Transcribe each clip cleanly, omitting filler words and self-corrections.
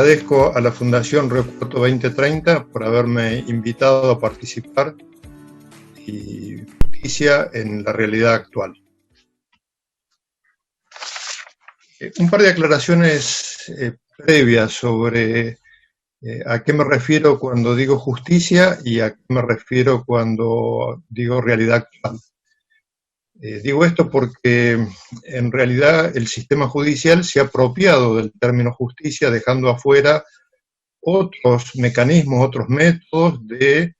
agradezco a la Fundación Río Cuarto 2030 por haberme invitado a participar y justicia en la realidad actual. Un par de aclaraciones previas sobre a qué me refiero cuando digo justicia y a qué me refiero cuando digo realidad actual. Digo esto porque en realidad el sistema judicial se ha apropiado del término justicia, dejando afuera otros mecanismos, otros métodos de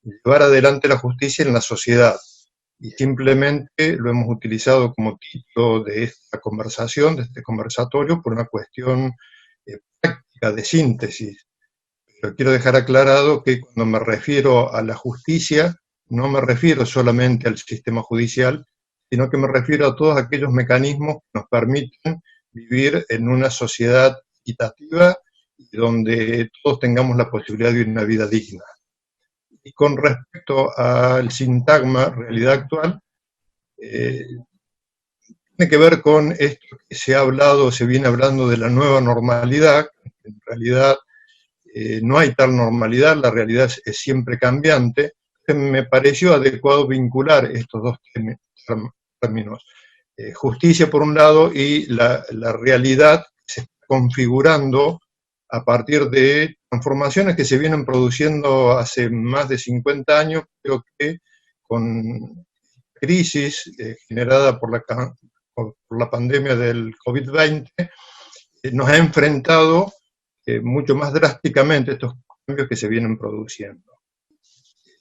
llevar adelante la justicia en la sociedad. Y simplemente lo hemos utilizado como título de esta conversación, de este conversatorio, por una cuestión práctica de síntesis. Pero quiero dejar aclarado que cuando me refiero a la justicia, no me refiero solamente al sistema judicial, sino que me refiero a todos aquellos mecanismos que nos permiten vivir en una sociedad equitativa y donde todos tengamos la posibilidad de una vida digna. Y con respecto al sintagma realidad actual, tiene que ver con esto que se viene hablando de la nueva normalidad. En realidad no hay tal normalidad, la realidad es siempre cambiante. Me pareció adecuado vincular estos dos términos. Justicia por un lado y la realidad que se está configurando a partir de transformaciones que se vienen produciendo hace más de 50 años, creo que con crisis generada por la pandemia del COVID-20, nos ha enfrentado mucho más drásticamente estos cambios que se vienen produciendo.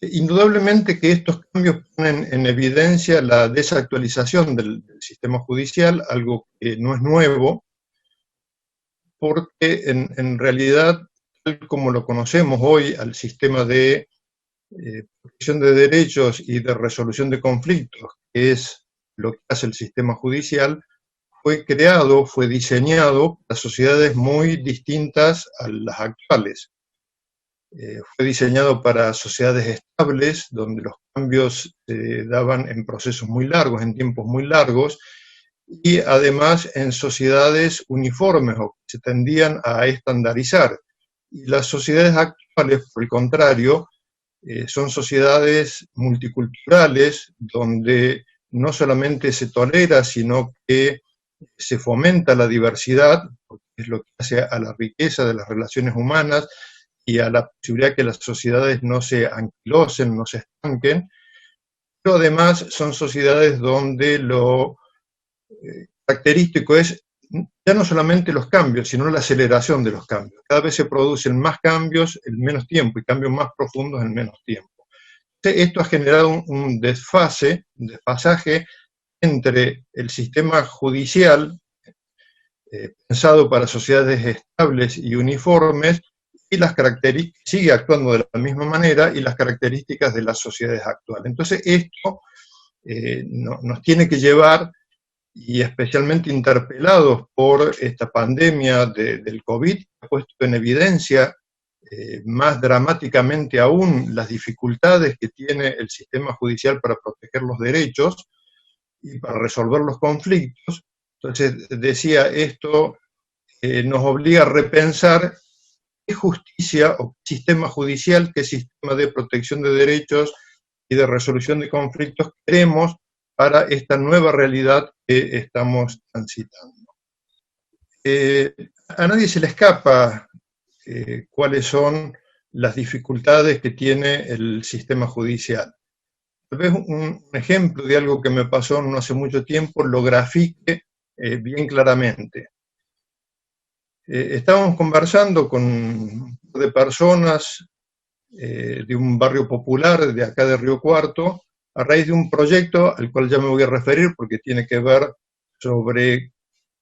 Indudablemente que estos cambios ponen en evidencia la desactualización del sistema judicial, algo que no es nuevo, porque en realidad, tal como lo conocemos hoy, al sistema de protección de derechos y de resolución de conflictos, que es lo que hace el sistema judicial, fue creado, fue diseñado para sociedades muy distintas a las actuales. Fue diseñado para sociedades estables, donde los cambios se daban en procesos muy largos, en tiempos muy largos, y además en sociedades uniformes o que se tendían a estandarizar. Y las sociedades actuales, por el contrario, son sociedades multiculturales, donde no solamente se tolera, sino que se fomenta la diversidad, porque es lo que hace a la riqueza de las relaciones humanas y a la posibilidad que las sociedades no se anquilosen, no se estanquen, pero además son sociedades donde lo característico es ya no solamente los cambios, sino la aceleración de los cambios. Cada vez se producen más cambios en menos tiempo y cambios más profundos en menos tiempo. Entonces, esto ha generado un desfasaje entre el sistema judicial pensado para sociedades estables y uniformes y las características, sigue actuando de la misma manera, y las características de las sociedades actuales. Entonces esto nos tiene que llevar, y especialmente interpelados por esta pandemia del COVID, ha puesto en evidencia más dramáticamente aún las dificultades que tiene el sistema judicial para proteger los derechos y para resolver los conflictos. Entonces decía, esto nos obliga a repensar qué justicia o qué sistema judicial, qué sistema de protección de derechos y de resolución de conflictos queremos para esta nueva realidad que estamos transitando. A nadie se le escapa cuáles son las dificultades que tiene el sistema judicial. Tal vez un ejemplo de algo que me pasó no hace mucho tiempo lo grafique bien claramente. Estábamos conversando con un par de personas de un barrio popular de acá de Río Cuarto, a raíz de un proyecto al cual ya me voy a referir porque tiene que ver sobre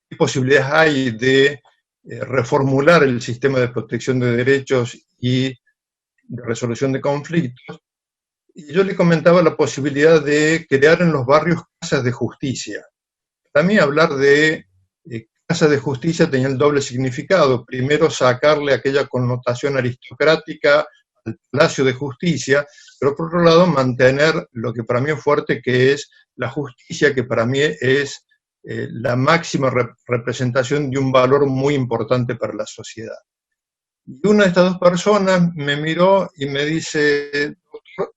qué posibilidades hay de reformular el sistema de protección de derechos y de resolución de conflictos. Y yo le comentaba la posibilidad de crear en los barrios casas de justicia. Para mí hablar de casa de justicia tenía el doble significado. Primero, sacarle aquella connotación aristocrática al Palacio de Justicia, pero por otro lado mantener lo que para mí es fuerte, que es la justicia, que para mí es la máxima representación de un valor muy importante para la sociedad. Y una de estas dos personas me miró y me dice, doctor,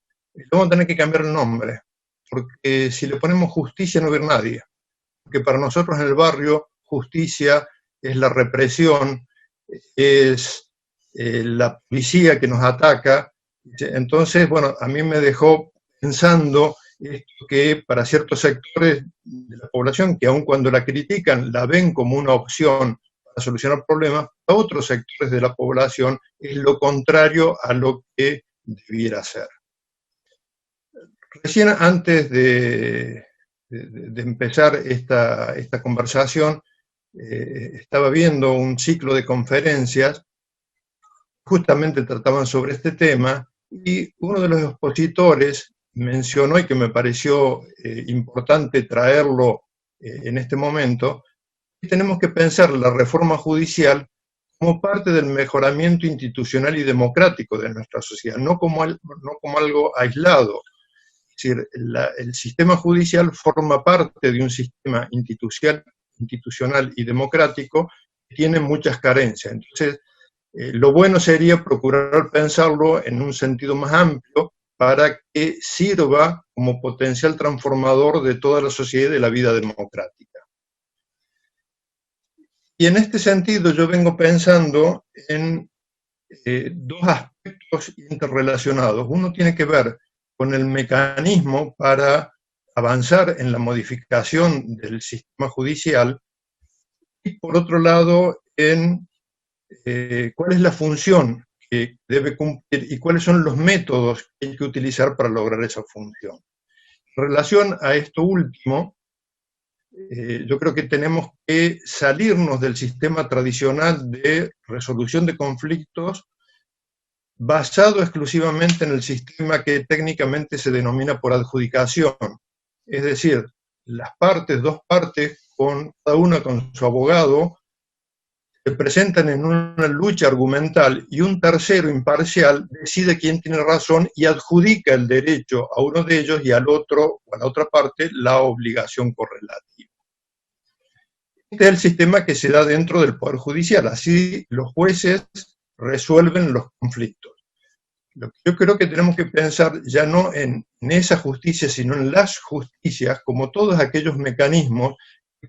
vamos a tener que cambiar el nombre, porque si le ponemos justicia no va a haber nadie. Porque para nosotros en el barrio, justicia es la represión, es la policía que nos ataca. Entonces, bueno, a mí me dejó pensando esto, que para ciertos sectores de la población, que aun cuando la critican, la ven como una opción para solucionar problemas, para otros sectores de la población es lo contrario a lo que debiera ser. Recién antes de empezar esta conversación, estaba viendo un ciclo de conferencias, justamente trataban sobre este tema, y uno de los expositores mencionó, y que me pareció importante traerlo en este momento, que tenemos que pensar la reforma judicial como parte del mejoramiento institucional y democrático de nuestra sociedad, no como algo aislado. Es decir, el sistema judicial forma parte de un sistema institucional y democrático que tiene muchas carencias. Entonces, lo bueno sería procurar pensarlo en un sentido más amplio para que sirva como potencial transformador de toda la sociedad y de la vida democrática. Y en este sentido yo vengo pensando en dos aspectos interrelacionados. Uno tiene que ver con el mecanismo para avanzar en la modificación del sistema judicial y por otro lado en cuál es la función que debe cumplir y cuáles son los métodos que hay que utilizar para lograr esa función. En relación a esto último, yo creo que tenemos que salirnos del sistema tradicional de resolución de conflictos basado exclusivamente en el sistema que técnicamente se denomina por adjudicación. Es decir, dos partes, cada una con su abogado, se presentan en una lucha argumental y un tercero imparcial decide quién tiene razón y adjudica el derecho a uno de ellos y al otro, o a la otra parte, la obligación correlativa. Este es el sistema que se da dentro del Poder Judicial. Así los jueces resuelven los conflictos. Lo que yo creo que tenemos que pensar ya no en esa justicia, sino en las justicias, como todos aquellos mecanismos que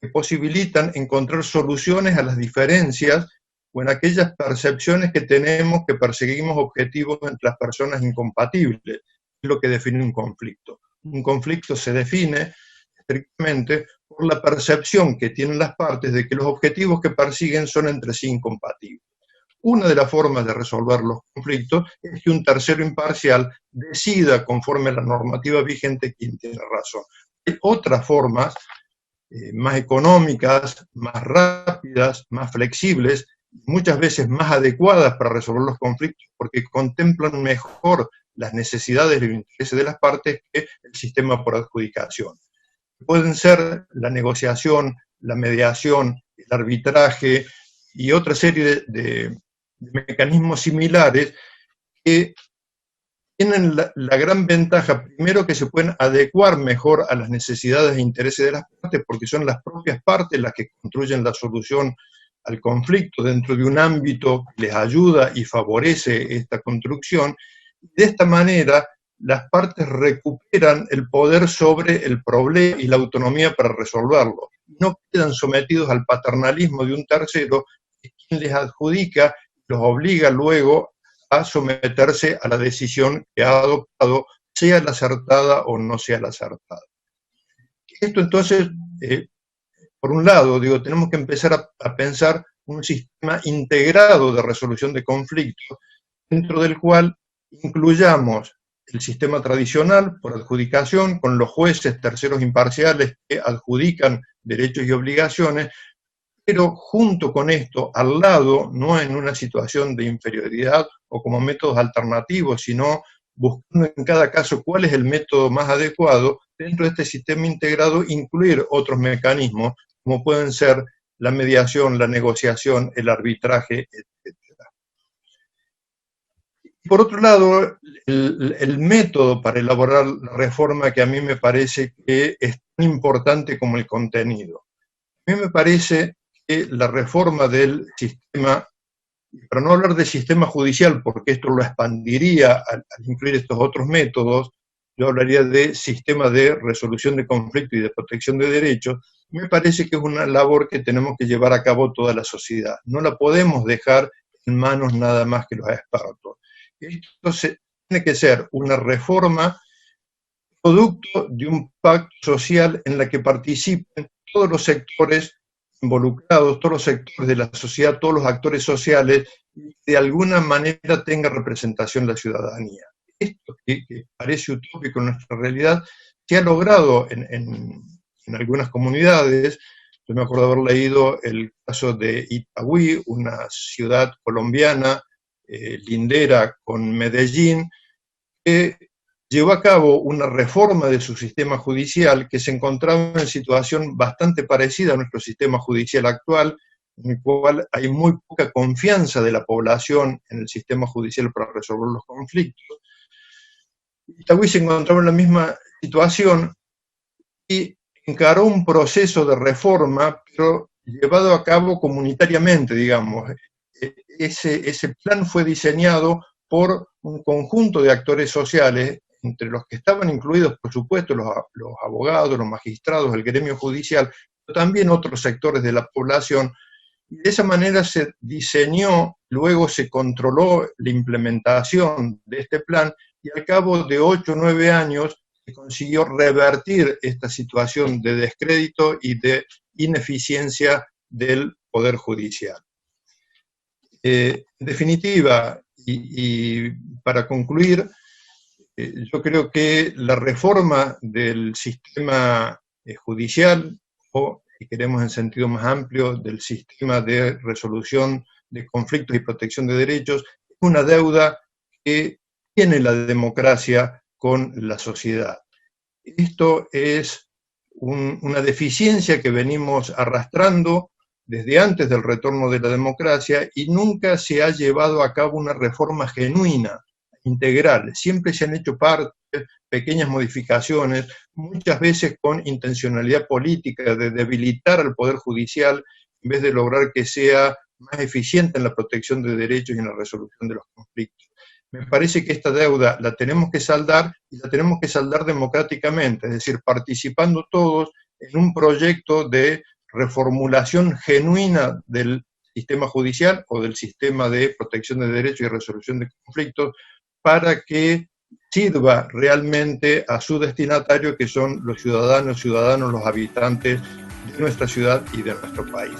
posibilitan encontrar soluciones a las diferencias o en aquellas percepciones que tenemos que perseguimos objetivos entre las personas incompatibles. Es lo que define un conflicto. Un conflicto se define estrictamente por la percepción que tienen las partes de que los objetivos que persiguen son entre sí incompatibles. Una de las formas de resolver los conflictos es que un tercero imparcial decida, conforme a la normativa vigente, quién tiene razón. Hay otras formas más económicas, más rápidas, más flexibles, muchas veces más adecuadas para resolver los conflictos porque contemplan mejor las necesidades y los intereses de las partes que el sistema por adjudicación. Pueden ser la negociación, la mediación, el arbitraje y otra serie de mecanismos similares que tienen la gran ventaja, primero, que se pueden adecuar mejor a las necesidades e intereses de las partes, porque son las propias partes las que construyen la solución al conflicto dentro de un ámbito que les ayuda y favorece esta construcción. De esta manera, las partes recuperan el poder sobre el problema y la autonomía para resolverlo. No quedan sometidos al paternalismo de un tercero, que es quien les adjudica, los obliga luego a someterse a la decisión que ha adoptado, sea la acertada o no sea la acertada. Esto entonces, por un lado, tenemos que empezar a pensar un sistema integrado de resolución de conflictos, dentro del cual incluyamos el sistema tradicional por adjudicación, con los jueces terceros imparciales que adjudican derechos y obligaciones, pero junto con esto, al lado, no en una situación de inferioridad o como métodos alternativos, sino buscando en cada caso cuál es el método más adecuado, dentro de este sistema integrado incluir otros mecanismos, como pueden ser la mediación, la negociación, el arbitraje, etc. Por otro lado, el método para elaborar la reforma, que a mí me parece que es tan importante como el contenido. A mí me parece que la reforma del sistema Y para no hablar de sistema judicial, porque esto lo expandiría al incluir estos otros métodos, yo hablaría de sistema de resolución de conflictos y de protección de derechos. Me parece que es una labor que tenemos que llevar a cabo toda la sociedad. No la podemos dejar en manos nada más que los expertos. Esto tiene que ser una reforma producto de un pacto social en la que participen todos los sectores involucrados, todos los sectores de la sociedad, todos los actores sociales, y de alguna manera tenga representación la ciudadanía. Esto que parece utópico en nuestra realidad se ha logrado en algunas comunidades. Yo me acuerdo haber leído el caso de Itagüí, una ciudad colombiana lindera con Medellín, que llevó a cabo una reforma de su sistema judicial que se encontraba en situación bastante parecida a nuestro sistema judicial actual, en el cual hay muy poca confianza de la población en el sistema judicial para resolver los conflictos. Itagüí se encontraba en la misma situación y encaró un proceso de reforma, pero llevado a cabo comunitariamente, digamos. Ese plan fue diseñado por un conjunto de actores sociales, entre los que estaban incluidos, por supuesto, los abogados, los magistrados, el gremio judicial, pero también otros sectores de la población. Y de esa manera se diseñó, luego se controló la implementación de este plan, y al cabo de 8 o 9 años se consiguió revertir esta situación de descrédito y de ineficiencia del Poder Judicial. En definitiva, y para concluir, yo creo que la reforma del sistema judicial, o si queremos en sentido más amplio, del sistema de resolución de conflictos y protección de derechos, es una deuda que tiene la democracia con la sociedad. Esto es una deficiencia que venimos arrastrando desde antes del retorno de la democracia y nunca se ha llevado a cabo una reforma genuina, integral. Siempre se han hecho partes, pequeñas modificaciones, muchas veces con intencionalidad política de debilitar al Poder Judicial en vez de lograr que sea más eficiente en la protección de derechos y en la resolución de los conflictos. Me parece que esta deuda la tenemos que saldar, y la tenemos que saldar democráticamente, es decir, participando todos en un proyecto de reformulación genuina del sistema judicial o del sistema de protección de derechos y resolución de conflictos, para que sirva realmente a su destinatario, que son los ciudadanos, los habitantes de nuestra ciudad y de nuestro país.